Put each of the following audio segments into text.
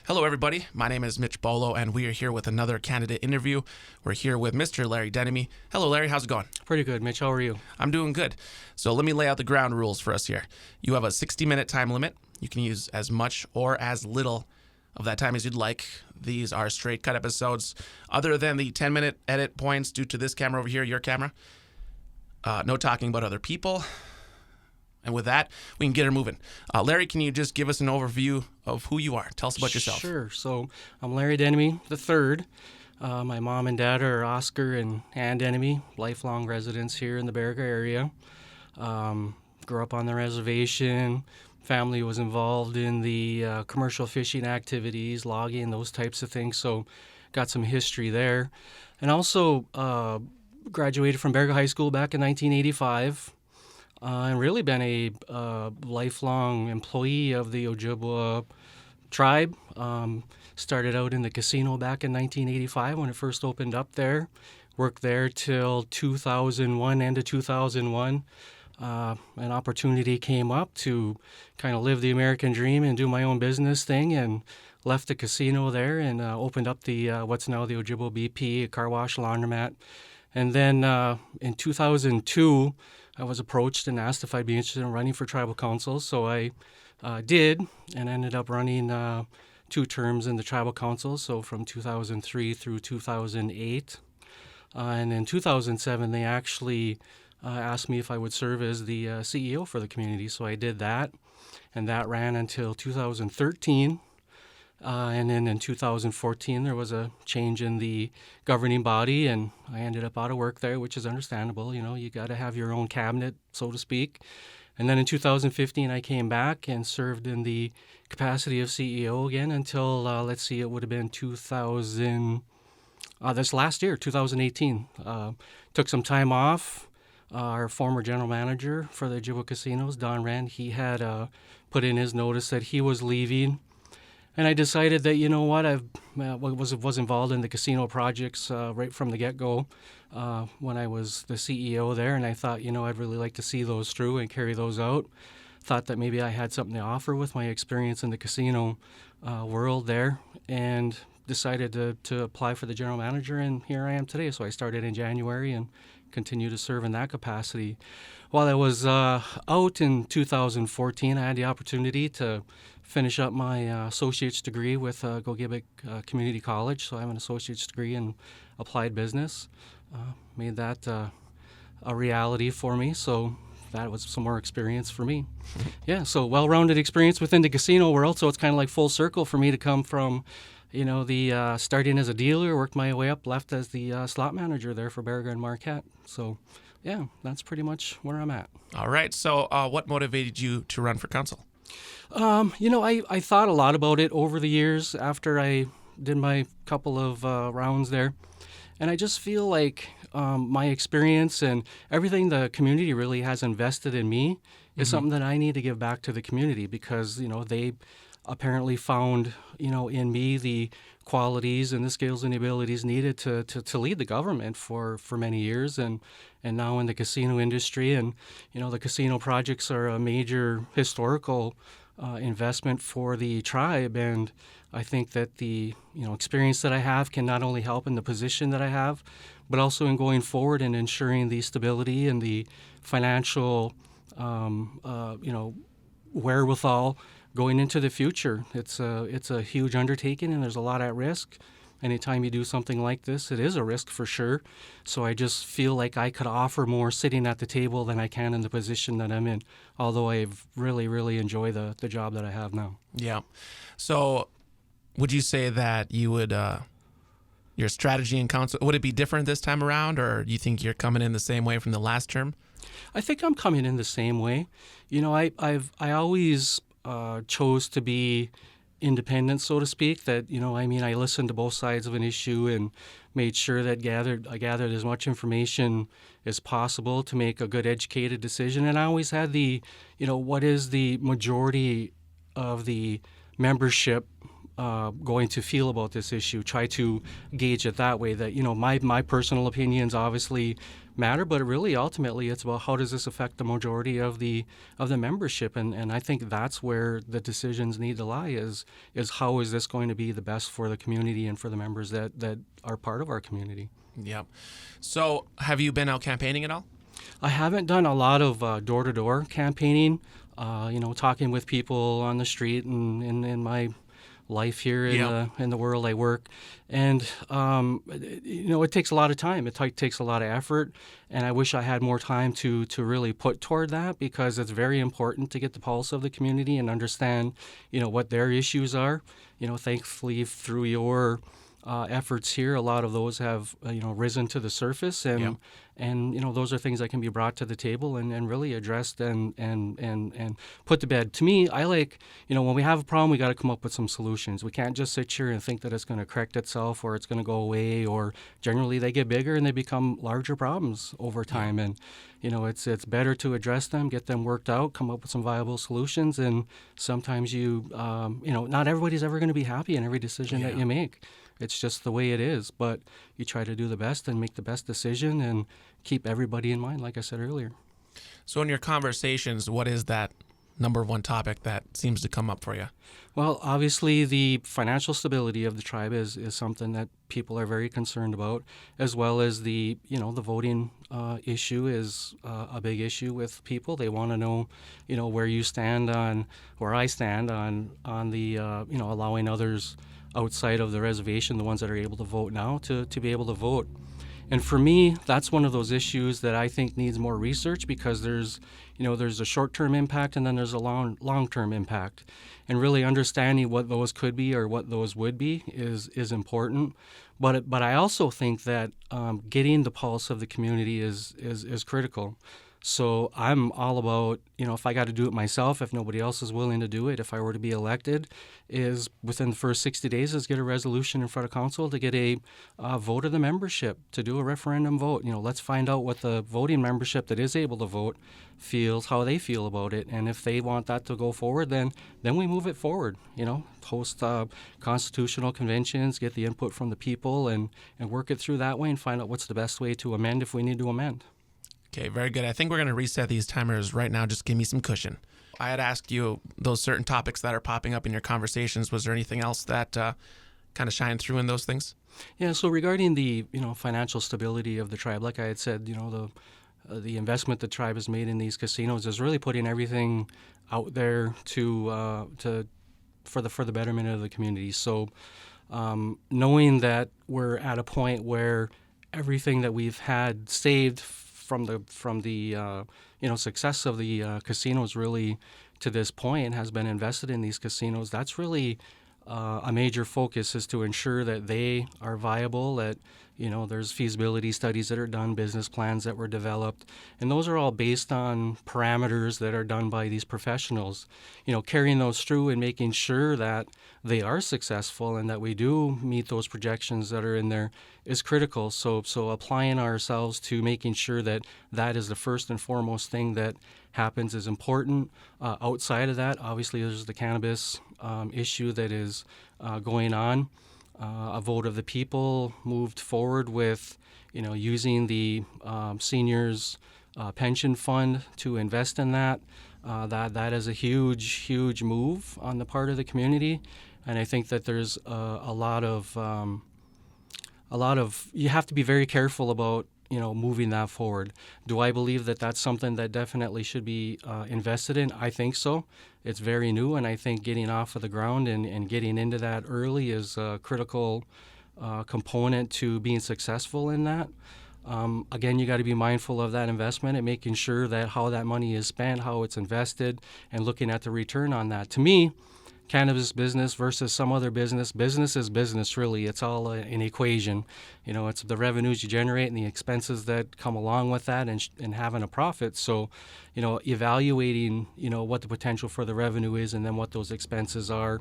Hello, everybody. My name is Mitch Bolo, and we are here with another candidate interview. We're here with Mr. Larry Denomie. Hello, Larry. How's it going? Pretty good, Mitch. How are you? I'm doing good. So let me lay out the ground rules for us here. You have a 60-minute time limit. You can use as much or as little of that time as you'd like. These are straight cut episodes. Other than the 10-minute edit points due to this camera over here, your camera, no talking about other people. And with that, we can get her moving. Larry, can you just give us an overview of who you are? Tell us about yourself. Sure. So I'm Larry Denomie III. My mom and dad are Oscar and Ann Denomie, lifelong residents here in the Baraga area. Grew up on the reservation. Family was involved in the commercial fishing activities, logging, those types of things. So got some history there. And also graduated from Baraga High School back in 1985. And really been a lifelong employee of the Ojibwa tribe. Started out in the casino back in 1985 when it first opened up there. Worked there till 2001, end of 2001. An opportunity came up to kind of live the American dream and do my own business thing, and left the casino there and opened up the what's now the Ojibwa BP, a car wash, laundromat. And then in 2002, I was approached and asked if I'd be interested in running for tribal council. So I did, and ended up running 2 terms in the tribal council, so from 2003 through 2008. And in 2007, they actually asked me if I would serve as the CEO for the community. So I did that, and that ran until 2013. And then in 2014, there was a change in the governing body, and I ended up out of work there, which is understandable. You know, you got to have your own cabinet, so to speak. And then in 2015, I came back and served in the capacity of CEO again until, it would have been this last year, 2018. Took some time off. Our former general manager for the Ojibwa casinos, Don Rand, he had put in his notice that he was leaving. And I decided that, you know what, I was involved in the casino projects right from the get-go when I was the CEO there, and I thought, you know, I'd really like to see those through and carry those out. Thought that maybe I had something to offer with my experience in the casino world there, and decided to apply for the general manager, and here I am today. So I started in January and continue to serve in that capacity. While I was out in 2014, I had the opportunity to finish up my associate's degree with KBIC Community College. So I have an associate's degree in applied business. Made that a reality for me. So that was some more experience for me. Yeah, so well-rounded experience within the casino world. So it's kind of like full circle for me to come from, you know, the starting as a dealer, worked my way up, left as the slot manager there for Baraga and Marquette. So, yeah, that's pretty much where I'm at. All right. So what motivated you to run for council? You know, I thought a lot about it over the years after I did my couple of rounds there. And I just feel like my experience and everything the community really has invested in me is something that I need to give back to the community, because, you know, they apparently found, you know, in me the qualities and the skills and the abilities needed to lead the government for many years, and now in the casino industry. And, you know, the casino projects are a major historical investment for the tribe, and I think that the, you know, experience that I have can not only help in the position that I have, but also in going forward and ensuring the stability and the financial, you know, wherewithal going into the future. It's a huge undertaking, and there's a lot at risk. Anytime you do something like this, it is a risk for sure. So I just feel like I could offer more sitting at the table than I can in the position that I'm in, although I really, really enjoy the job that I have now. Yeah. So would you say that you would, your strategy in council, would it be different this time around, or do you think you're coming in the same way from the last term? I think I'm coming in the same way. You know, I always chose to be independent, so to speak. That, you know, I mean, I listened to both sides of an issue and made sure that I gathered as much information as possible to make a good educated decision. And I always had the, you know, what is the majority of the membership going to feel about this issue. Try to gauge it that way. That my personal opinions obviously matter, but really ultimately it's about how does this affect the majority of the membership, and I think that's where the decisions need to lie. Is how is this going to be the best for the community and for the members that are part of our community. Yep. So have you been out campaigning at all? I haven't done a lot of door-to-door campaigning, talking with people on the street and in my life here in the world I work. And, it takes a lot of time. It takes a lot of effort. And I wish I had more time to really put toward that, because it's very important to get the pulse of the community and understand, what their issues are. Thankfully, through your efforts here, a lot of those have risen to the surface, and those are things that can be brought to the table and really addressed and put to bed. To me, I like when we have a problem, we got to come up with some solutions. We can't just sit here and think that it's going to correct itself or it's going to go away, or generally they get bigger and they become larger problems over time. And it's better to address them, get them worked out, come up with some viable solutions. And sometimes not everybody's ever going to be happy in every decision that you make. It's just the way it is, but you try to do the best and make the best decision and keep everybody in mind, like I said earlier. So in your conversations, what is that number one topic that seems to come up for you? Well, obviously the financial stability of the tribe is something that people are very concerned about, as well as the voting issue is a big issue with people. They want to know, where I stand on the allowing others outside of the reservation, the ones that are able to vote now, to be able to vote. And for me, that's one of those issues that I think needs more research, because there's a short-term impact and then there's a long-term impact. And really understanding what those could be or what those would be is important. But I also think that getting the pulse of the community is critical. So I'm all about, if I got to do it myself, if nobody else is willing to do it, if I were to be elected, is within the first 60 days is get a resolution in front of council to get a vote of the membership, to do a referendum vote. Let's find out what the voting membership that is able to vote feels, how they feel about it. And if they want that to go forward, then we move it forward, host constitutional conventions, get the input from the people and work it through that way and find out what's the best way to amend if we need to amend. Okay, very good. I think we're going to reset these timers right now. Just give me some cushion. I had asked you those certain topics that are popping up in your conversations. Was there anything else that kind of shined through in those things? Yeah, so regarding the financial stability of the tribe, like I had said, the investment the tribe has made in these casinos is really putting everything out there for the betterment of the community. So knowing that we're at a point where everything that we've had saved from the success of the casinos really to this point has been invested in these casinos. That's really a major focus, is to ensure that they are viable, that there's feasibility studies that are done, business plans that were developed, and those are all based on parameters that are done by these professionals. Carrying those through and making sure that they are successful and that we do meet those projections that are in there is critical. So applying ourselves to making sure that that is the first and foremost thing that happens is important. Outside of that, obviously, there's the cannabis issue that is going on. A vote of the people moved forward with, using the seniors pension fund to invest in that. That is a huge move on the part of the community, and I think that there's a lot of you have to be very careful about moving that forward. Do I believe that that's something that definitely should be invested in? I think so. It's very new, and I think getting off of the ground and getting into that early is a critical component to being successful in that. Again, you got to be mindful of that investment and making sure that how that money is spent, how it's invested, and looking at the return on that. To me, cannabis business versus some other business is business, really. It's all an equation. It's the revenues you generate and the expenses that come along with that, and having a profit. So, evaluating, what the potential for the revenue is and then what those expenses are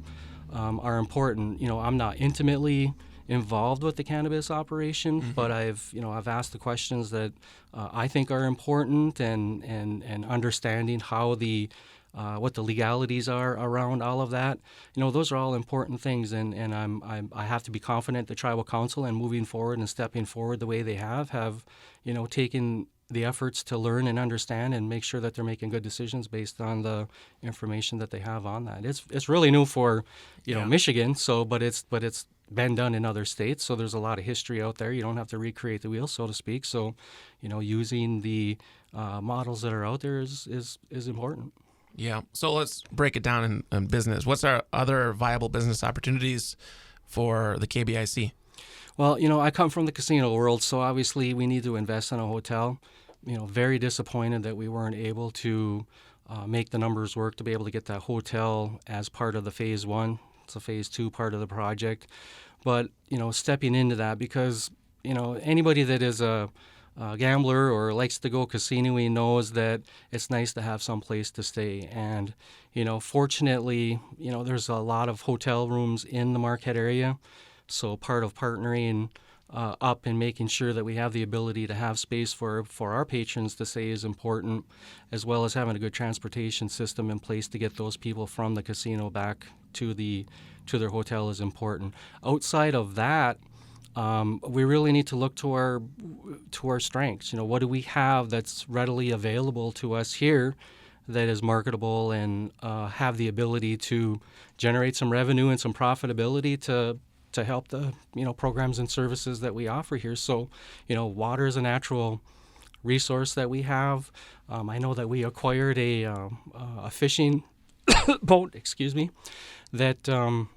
important. I'm not intimately involved with the cannabis operation, but I've asked the questions that I think are important, and understanding how the what the legalities are around all of that. Those are all important things, and I have to be confident the tribal council and moving forward and stepping forward the way they have taken the efforts to learn and understand and make sure that they're making good decisions based on the information that they have on that. It's really new for Michigan, but it's been done in other states, so there's a lot of history out there. You don't have to recreate the wheel, so to speak. So, using the models that are out there is important. Yeah. So let's break it down in business. What's our other viable business opportunities for the KBIC? Well, I come from the casino world, so obviously we need to invest in a hotel. Very disappointed that we weren't able to make the numbers work to be able to get that hotel as part of the phase one. It's a phase two part of the project. But, stepping into that, because, anybody that is a gambler or likes to go casinoing knows that it's nice to have some place to stay. And, fortunately, there's a lot of hotel rooms in the Marquette area. So part of partnering up and making sure that we have the ability to have space for our patrons to stay is important, as well as having a good transportation system in place to get those people from the casino back to their hotel is important. Outside of that, we really need to look to our strengths. What do we have that's readily available to us here that is marketable and have the ability to generate some revenue and some profitability to help the programs and services that we offer here. So, water is a natural resource that we have. I know that we acquired a fishing boat, that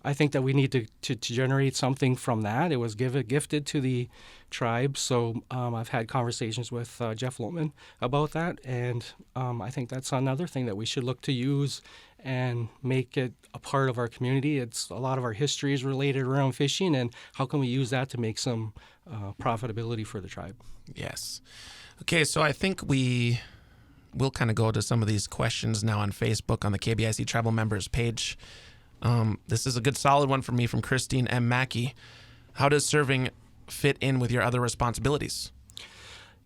I think that we need to generate something from that. It was gifted to the tribe, so I've had conversations with Jeff Lotman about that, and I think that's another thing that we should look to use and make it a part of our community. It's a lot of our history is related around fishing, and how can we use that to make some profitability for the tribe? Yes. Okay, so I think we'll kind of go to some of these questions now on Facebook on the KBIC Tribal Members page. This is a good solid one for me from Christine M. Mackey. How does serving fit in with your other responsibilities?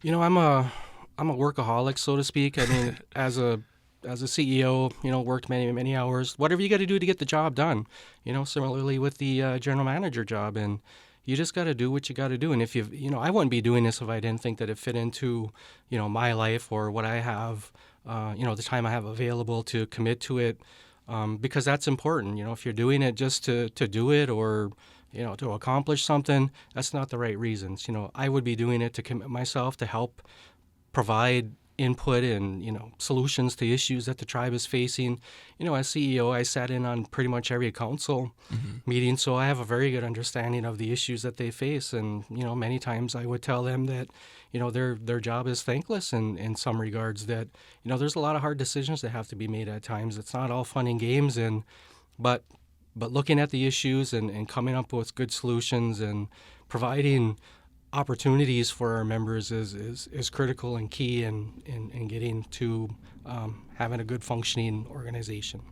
I'm a workaholic, so to speak. I mean, as a CEO, worked many hours. Whatever you got to do to get the job done. Similarly with the general manager job, and you just got to do what you got to do. And if I wouldn't be doing this if I didn't think that it fit into, my life or what I have, the time I have available to commit to it. Because that's important. If you're doing it just to do it or, to accomplish something, that's not the right reasons. I would be doing it to commit myself to help provide input and, solutions to issues that the tribe is facing. As CEO, I sat in on pretty much every council meeting, so I have a very good understanding of the issues that they face. And, many times I would tell them that, their job is thankless in some regards, that, there's a lot of hard decisions that have to be made at times. It's not all fun and games, but looking at the issues and coming up with good solutions and providing opportunities for our members is critical and key in getting to having a good functioning organization.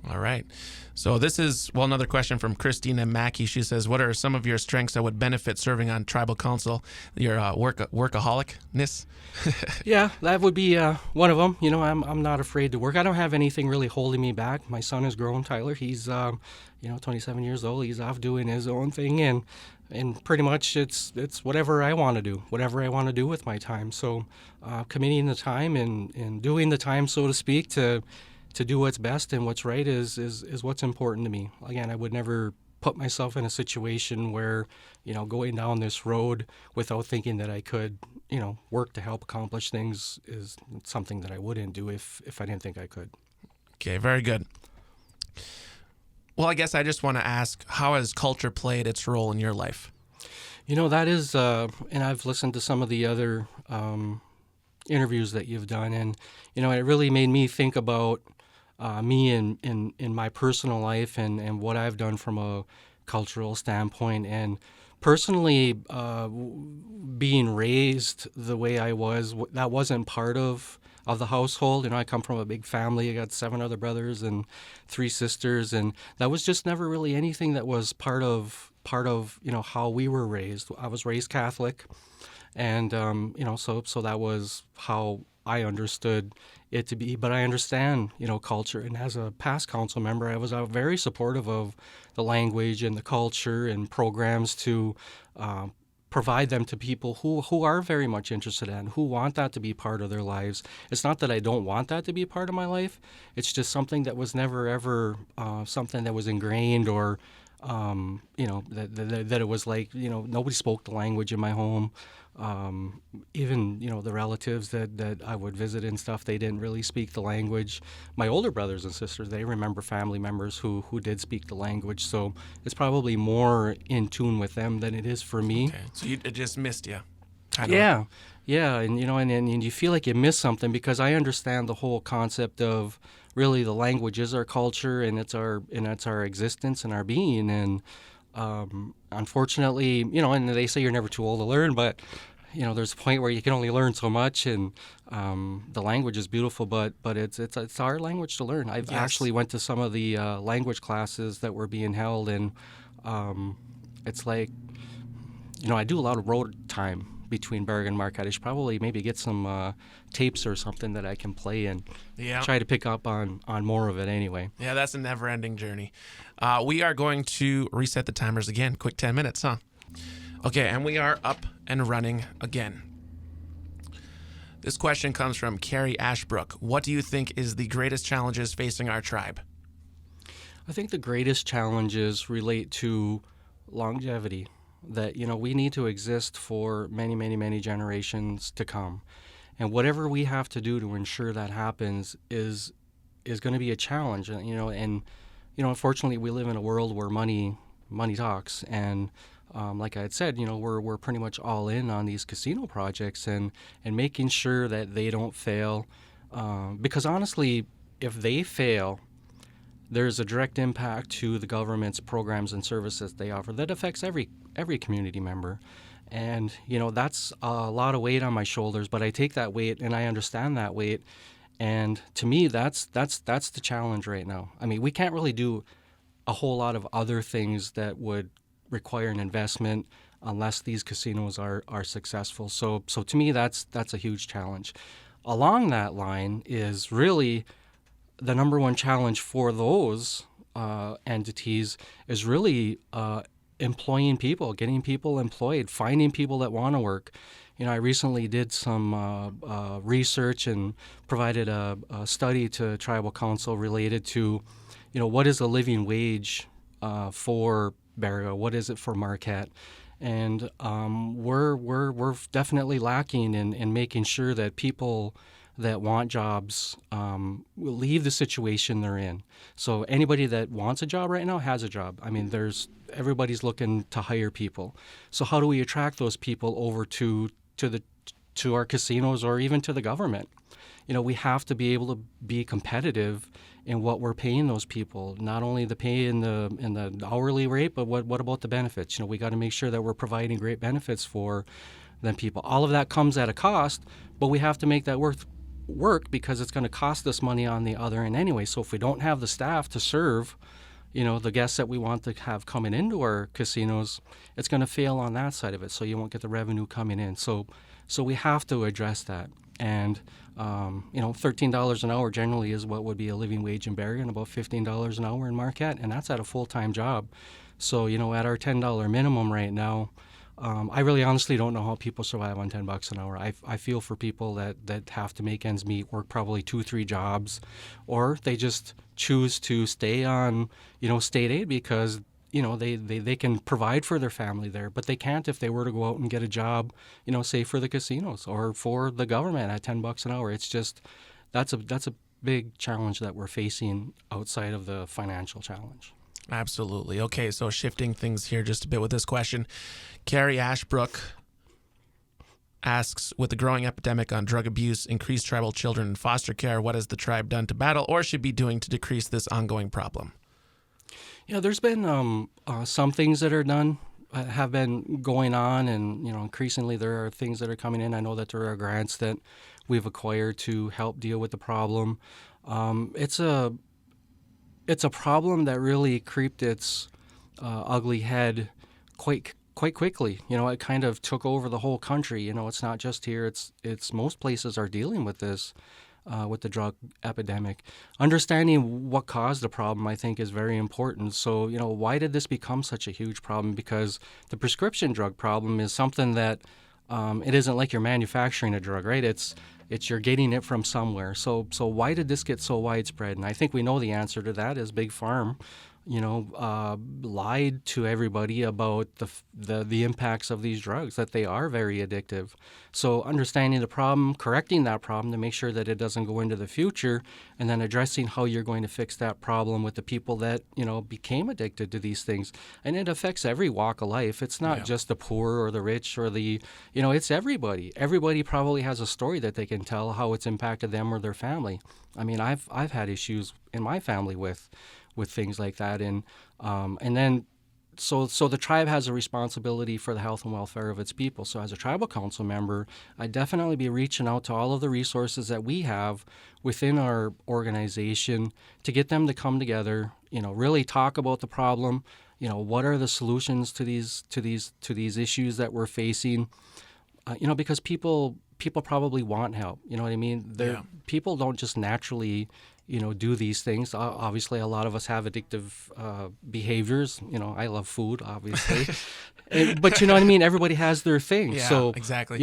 All right. So this is, another question from Christine M. Mackey. She says, what are some of your strengths that would benefit serving on tribal council? Your workaholicness? Yeah, that would be one of them. I'm not afraid to work. I don't have anything really holding me back. My son is grown, Tyler. He's, 27 years old. He's off doing his own thing, and pretty much it's whatever I want to do with my time. So committing the time and doing the time, so to speak, to do what's best and what's right is what's important to me. Again, I would never put myself in a situation where, going down this road without thinking that I could, work to help accomplish things is something that I wouldn't do if I didn't think I could. Okay, very good. Well, I guess I just want to ask, how has culture played its role in your life? That is, and I've listened to some of the other interviews that you've done, and, it really made me think about me in my personal life and what I've done from a cultural standpoint. And personally, being raised the way I was, that wasn't part of the household. I come from a big family. I got 7 other brothers and 3 sisters, and that was just never really anything that was part of how we were raised. I was raised Catholic, and so that was how I understood it to be. But I understand, culture. And as a past council member, I was very supportive of the language and the culture and programs to provide them to people who are very much interested in, who want that to be part of their lives. It's not that I don't want that to be a part of my life. It's just something that was never ever something that was ingrained or that it was like, nobody spoke the language in my home. Even, the relatives that I would visit and stuff, they didn't really speak the language. My older brothers and sisters, they remember family members who did speak the language. So it's probably more in tune with them than it is for me. Okay. So it just missed you. Yeah. And, and you feel like you miss something because I understand the whole concept of really the language is our culture and it's our existence and our being. And unfortunately, and they say you're never too old to learn, but there's a point where you can only learn so much, and the language is beautiful, but it's our language to learn. I've actually went to some of the language classes that were being held, and it's like, I do a lot of road time between Berg and Marquette. I should probably maybe get some tapes or something that I can play and try to pick up on more of it anyway. Yeah, that's a never-ending journey. We are going to reset the timers again. Quick 10 minutes, huh? Okay, and we are up and running again. This question comes from Carrie Ashbrook. What do you think is the greatest challenges facing our tribe? I think the greatest challenges relate to longevity. That, we need to exist for many, many, many generations to come. And whatever we have to do to ensure that happens is going to be a challenge. And unfortunately, we live in a world where money talks. And like I had said, we're pretty much all in on these casino projects and making sure that they don't fail. Because honestly, if they fail, there's a direct impact to the government's programs and services they offer that affects every community member. And, that's a lot of weight on my shoulders, but I take that weight and I understand that weight. And to me, that's the challenge right now. I mean, we can't really do a whole lot of other things that would require an investment unless these casinos are successful. So to me, that's a huge challenge. Along that line is really the number one challenge for those entities is really employing people, getting people employed, finding people that want to work. I recently did some research and provided a study to Tribal Council related to, what is a living wage for Baraga? What is it for Marquette? And we're definitely lacking in making sure that people that want jobs will leave the situation they're in. So anybody that wants a job right now has a job. I mean, everybody's looking to hire people. So how do we attract those people over to our casinos or even to the government? We have to be able to be competitive in what we're paying those people. Not only the pay in the hourly rate, but what about the benefits? We got to make sure that we're providing great benefits for them people. All of that comes at a cost, but we have to make that work because it's going to cost us money on the other end anyway. So if we don't have the staff to serve, the guests that we want to have coming into our casinos, it's going to fail on that side of it. So you won't get the revenue coming in. So we have to address that. And $13 an hour generally is what would be a living wage in Bergen, about $15 an hour in Marquette, and that's at a full-time job. So at our $10 minimum right now, I really honestly don't know how people survive on $10 an hour. I feel for people that have to make ends meet, work probably 2-3 jobs, or they just choose to stay on, state aid because, they can provide for their family there, but they can't if they were to go out and get a job, say for the casinos or for the government at $10 an hour. It's just, that's a big challenge that we're facing outside of the financial challenge. Absolutely. Okay, so shifting things here just a bit with this question. Carrie Ashbrook asks, with the growing epidemic on drug abuse, increased tribal children in foster care, what has the tribe done to battle or should be doing to decrease this ongoing problem? Yeah, there's been some things that are done, have been going on, and increasingly there are things that are coming in. I know that there are grants that we've acquired to help deal with the problem. It's a problem that really creeped its ugly head quite quickly. It kind of took over the whole country. It's not just here. It's most places are dealing with this. with the drug epidemic. Understanding what caused the problem, I think, is very important. So, why did this become such a huge problem? Because the prescription drug problem is something that it isn't like you're manufacturing a drug, right? It's you're getting it from somewhere. So why did this get so widespread? And I think we know the answer to that is Big Pharma, lied to everybody about the impacts of these drugs, that they are very addictive. So understanding the problem, correcting that problem to make sure that it doesn't go into the future, and then addressing how you're going to fix that problem with the people that, became addicted to these things. And it affects every walk of life. It's not just the poor or the rich or it's everybody. Everybody probably has a story that they can tell how it's impacted them or their family. I mean, I've had issues in my family with things like that, and then so the tribe has a responsibility for the health and welfare of its people. So as a tribal council member, I'd definitely be reaching out to all of the resources that we have within our organization to get them to come together, really talk about the problem, what are the solutions to these issues that we're facing, because people probably want help. You know what I mean? People don't just naturally do these things. Obviously, a lot of us have addictive behaviors. I love food, obviously. But you know what I mean? Everybody has their thing. Yeah, so, exactly.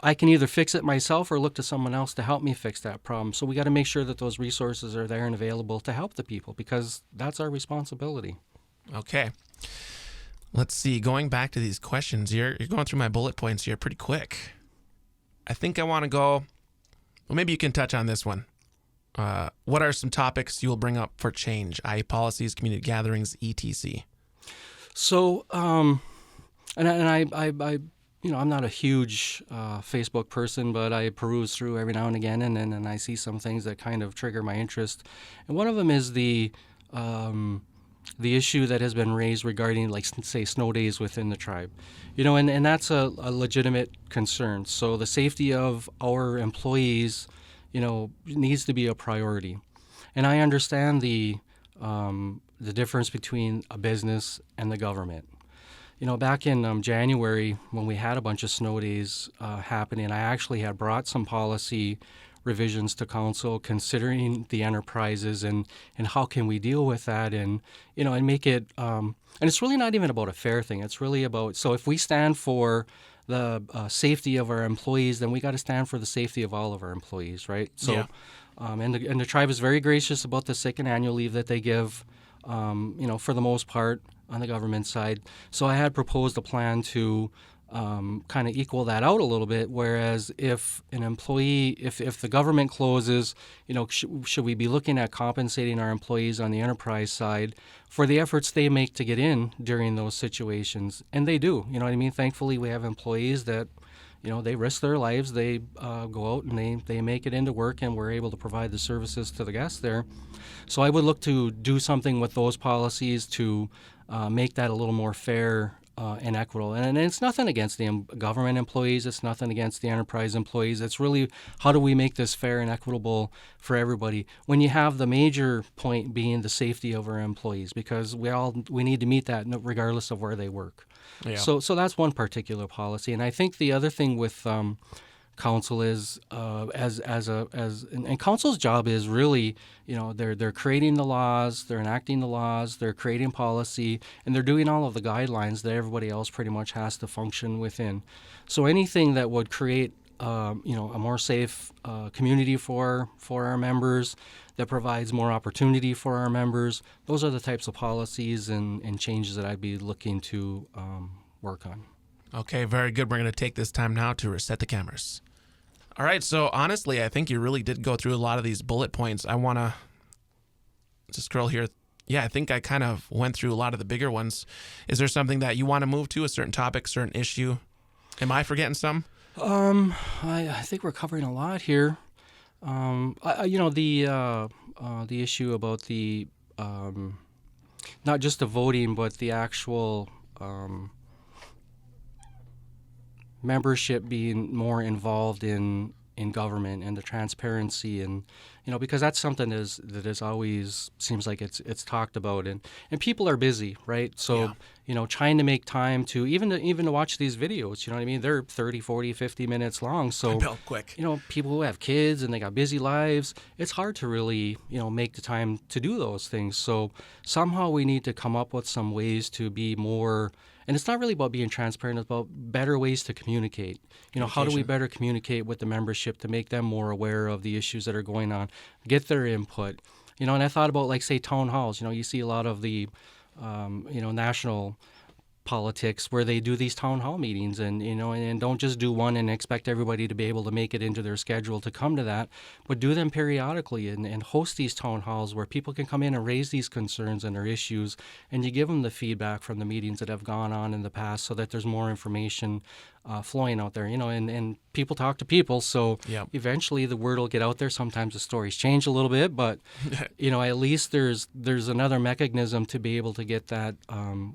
I can either fix it myself or look to someone else to help me fix that problem. So we got to make sure that those resources are there and available to help the people, because that's our responsibility. Okay. Let's see. Going back to these questions, you're going through my bullet points here pretty quick. I think I want to go, well, maybe you can touch on this one. What are some topics you will bring up for change, i.e. policies, community gatherings, etc.? So, I'm not a huge Facebook person, but I peruse through every now and again, and I see some things that kind of trigger my interest. And one of them is the issue that has been raised regarding, like, say, snow days within the tribe. And that's a legitimate concern. So the safety of our employees, needs to be a priority. And I understand the difference between a business and the government. Back in January, when we had a bunch of snow days happening, I actually had brought some policy revisions to council considering the enterprises and how can we deal with that and make it, and it's really not even about a fair thing. It's really about, so if we stand for the safety of our employees, then we got to stand for the safety of all of our employees, right? So, and the tribe is very gracious about the sick and annual leave that they give, for the most part on the government side. So I had proposed a plan to kind of equal that out a little bit. Whereas if an employee, if the government closes, should we be looking at compensating our employees on the enterprise side for the efforts they make to get in during those situations? And they do, you know what I mean? Thankfully, we have employees that, they risk their lives, they go out and they make it into work, and we're able to provide the services to the guests there. So I would look to do something with those policies to make that a little more fair and equitable. And it's nothing against the government employees. It's nothing against the enterprise employees. It's really, how do we make this fair and equitable for everybody? When you have the major point being the safety of our employees, because we need to meet that regardless of where they work. Yeah. So that's one particular policy. And I think the other thing with council is and council's job is really, they're creating the laws, they're enacting the laws, they're creating policy, and they're doing all of the guidelines that everybody else pretty much has to function within. So anything that would create a more safe community for our members, that provides more opportunity for our members, those are the types of policies and changes that I'd be looking to work on. Okay, very good. We're going to take this time now to reset the cameras. All right, so honestly, I think you really did go through a lot of these bullet points. I want to just scroll here. Yeah, I think I kind of went through a lot of the bigger ones. Is there something that you want to move to, a certain topic, certain issue? Am I forgetting some? I think we're covering a lot here. The issue about the not just the voting, but the actual membership being more involved in government and the transparency, and because that's something that is always seems like it's talked about, and people are busy, right? So trying to make time to even to watch these videos. You know what I mean? They're 30, 40, 50 minutes long. So, quick. People who have kids and they got busy lives, it's hard to really, make the time to do those things. So somehow we need to come up with some ways to be more. And it's not really about being transparent. It's about better ways to communicate. How do we better communicate with the membership to make them more aware of the issues that are going on, get their input. And I thought about, like, say, town halls. You see a lot of the, national politics where they do these town hall meetings and don't just do one and expect everybody to be able to make it into their schedule to come to that, but do them periodically and host these town halls where people can come in and raise these concerns and their issues, and you give them the feedback from the meetings that have gone on in the past so that there's more information flowing out there, and people talk to people, so eventually the word will get out there. Sometimes the stories change a little bit, but at least there's another mechanism to be able to get that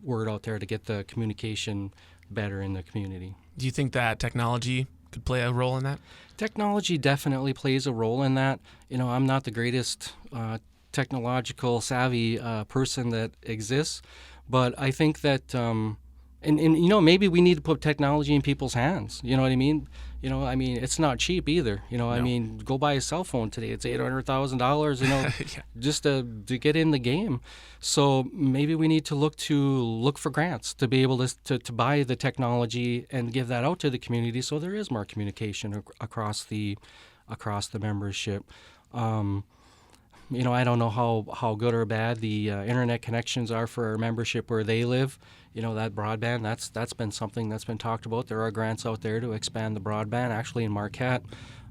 word out there, to get the communication better in the community. Do you think that technology could play a role in that? Technology definitely plays a role in that. I'm not the greatest technological savvy person that exists, but I think that And maybe we need to put technology in people's hands. You know what I mean? It's not cheap either. No. Go buy a cell phone today. It's $800,000. Just to get in the game. So maybe we need to look for grants to be able to buy the technology and give that out to the community, so there is more communication across the membership. I don't know how good or bad the internet connections are for our membership where they live. That broadband, that's been something that's been talked about. There are grants out there to expand the broadband. Actually, in Marquette,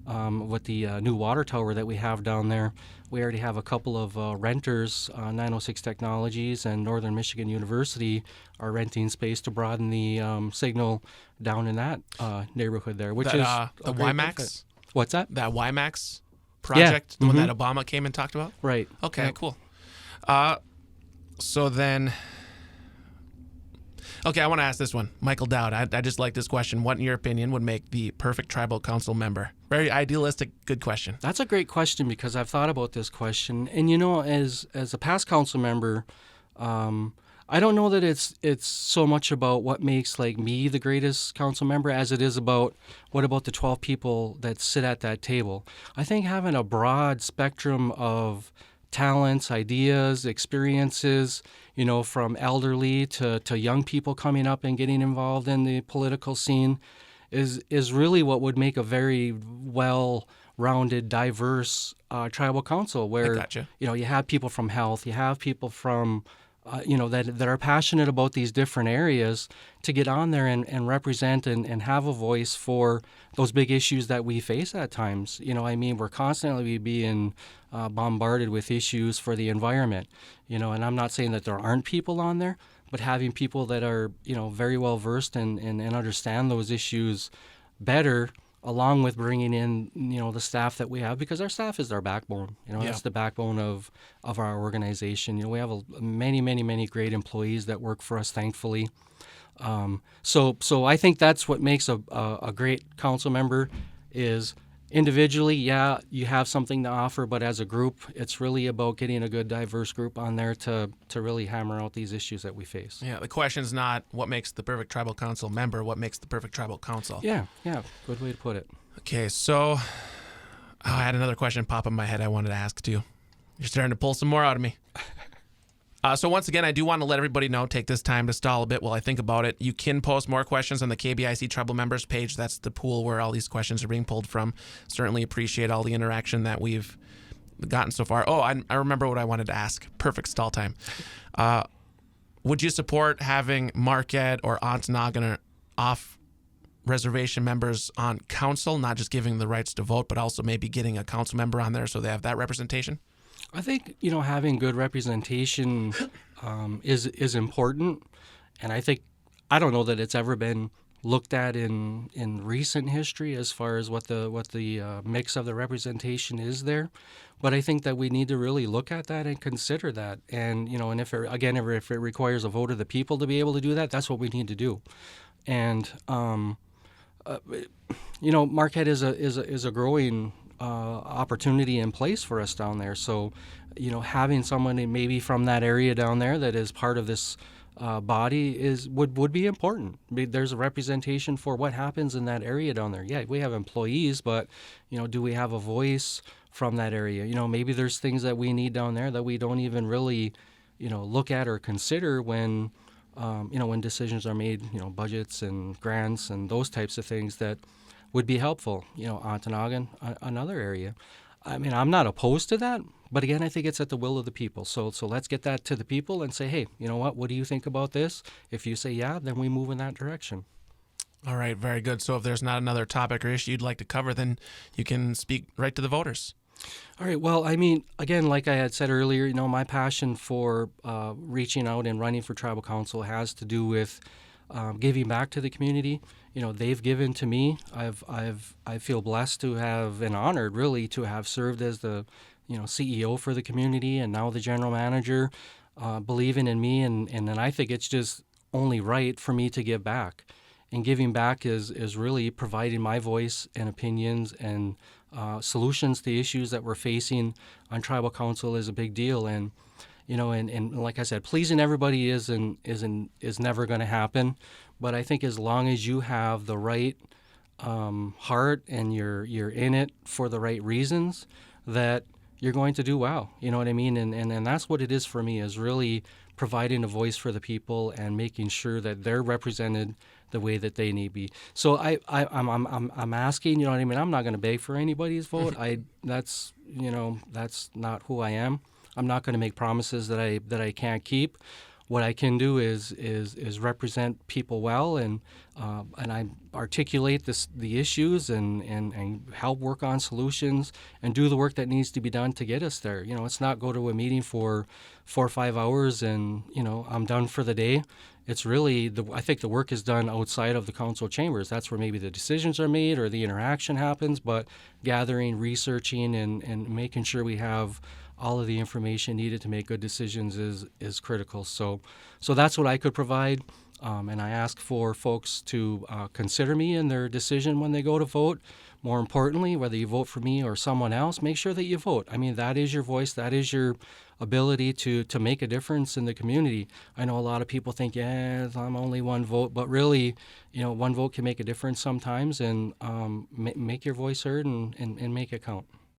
with the new water tower that we have down there, we already have a couple of renters. 906 Technologies and Northern Michigan University are renting space to broaden the signal down in that neighborhood there, which is the WiMAX. What's that? That WiMAX project, the one Mm-hmm. that Obama came and talked about? Right. Okay, Yep. cool. So then, I want to ask this one. Michael Dowd, I just like this question. What, in your opinion, would make the perfect tribal council member? Very idealistic, good question. That's a great question, because I've thought about this question. And, as a past council member, I don't know that it's so much about what makes, like, me the greatest council member as it is about what about the 12 people that sit at that table. I think having a broad spectrum of talents, ideas, experiences, from elderly to young people coming up and getting involved in the political scene is really what would make a very well-rounded, diverse tribal council, where gotcha. You have people from health, you have people from that are passionate about these different areas to get on there and represent and have a voice for those big issues that we face at times. We're constantly being bombarded with issues for the environment, and I'm not saying that there aren't people on there, but having people that are, very well versed and understand those issues better, along with bringing in, the staff that we have, because our staff is our backbone. That's the backbone of our organization. We have many, many, many great employees that work for us, thankfully. So I think that's what makes a great council member is individually, you have something to offer, but as a group, it's really about getting a good, diverse group on there to really hammer out these issues that we face. Yeah, the question's not what makes the perfect tribal council member, what makes the perfect tribal council. Yeah, good way to put it. Okay, so I had another question pop in my head I wanted to ask too. You're starting to pull some more out of me. So once again, I do want to let everybody know, take this time to stall a bit while I think about it. You can post more questions on the KBIC Tribal Members page. That's the pool where all these questions are being pulled from. Certainly appreciate all the interaction that we've gotten so far. Oh, I remember what I wanted to ask. Perfect stall time. Would you support having Marquette or Ontonagon off reservation members on council, not just giving the rights to vote, but also maybe getting a council member on there so they have that representation? I think, having good representation is important, and I don't know that it's ever been looked at in recent history as far as what the mix of the representation is there, but I think that we need to really look at that and consider that, and and if it requires a vote of the people to be able to do that, that's what we need to do, and Marquette is a growing opportunity in place for us down there. So, having someone maybe from that area down there that is part of this body would be important. There's a representation for what happens in that area down there. Yeah, we have employees, but do we have a voice from that area? Maybe there's things that we need down there that we don't even really look at or consider when when decisions are made, budgets and grants and those types of things that would be helpful. Ontonagon, another area. I mean, I'm not opposed to that, but again, I think it's at the will of the people. So let's get that to the people and say, hey, you know what do you think about this? If you say yeah, then we move in that direction. All right, very good. So if there's not another topic or issue you'd like to cover, then you can speak right to the voters. All right. Well, I mean, again, like I had said earlier, my passion for reaching out and running for tribal council has to do with giving back to the community. They've given to me. I feel blessed to have and honored, really, to have served as the CEO for the community and now the general manager, believing in me, and then I think it's just only right for me to give back. And giving back is really providing my voice and opinions and solutions to issues that we're facing on tribal council is a big deal. And and like I said, pleasing everybody is never going to happen. But I think as long as you have the right heart and you're in it for the right reasons, that you're going to do well. You know what I mean? And that's what it is for me, is really providing a voice for the people and making sure that they're represented the way that they need to be. So I'm asking, what I mean? I'm not going to beg for anybody's vote. That's not who I am. I'm not going to make promises that I can't keep. What I can do is represent people well, and I articulate the issues and help work on solutions and do the work that needs to be done to get us there. It's not go to a meeting for 4 or 5 hours and I'm done for the day. It's really I think the work is done outside of the council chambers. That's where maybe the decisions are made or the interaction happens. But gathering, researching, and making sure we have all of the information needed to make good decisions is critical. So that's what I could provide, and I ask for folks to consider me in their decision when they go to vote. More importantly, whether you vote for me or someone else, make sure that you vote. I mean, that is your voice. That is your ability to make a difference in the community. I know a lot of people think, I'm only one vote, but really, one vote can make a difference sometimes, and make your voice heard and make it count.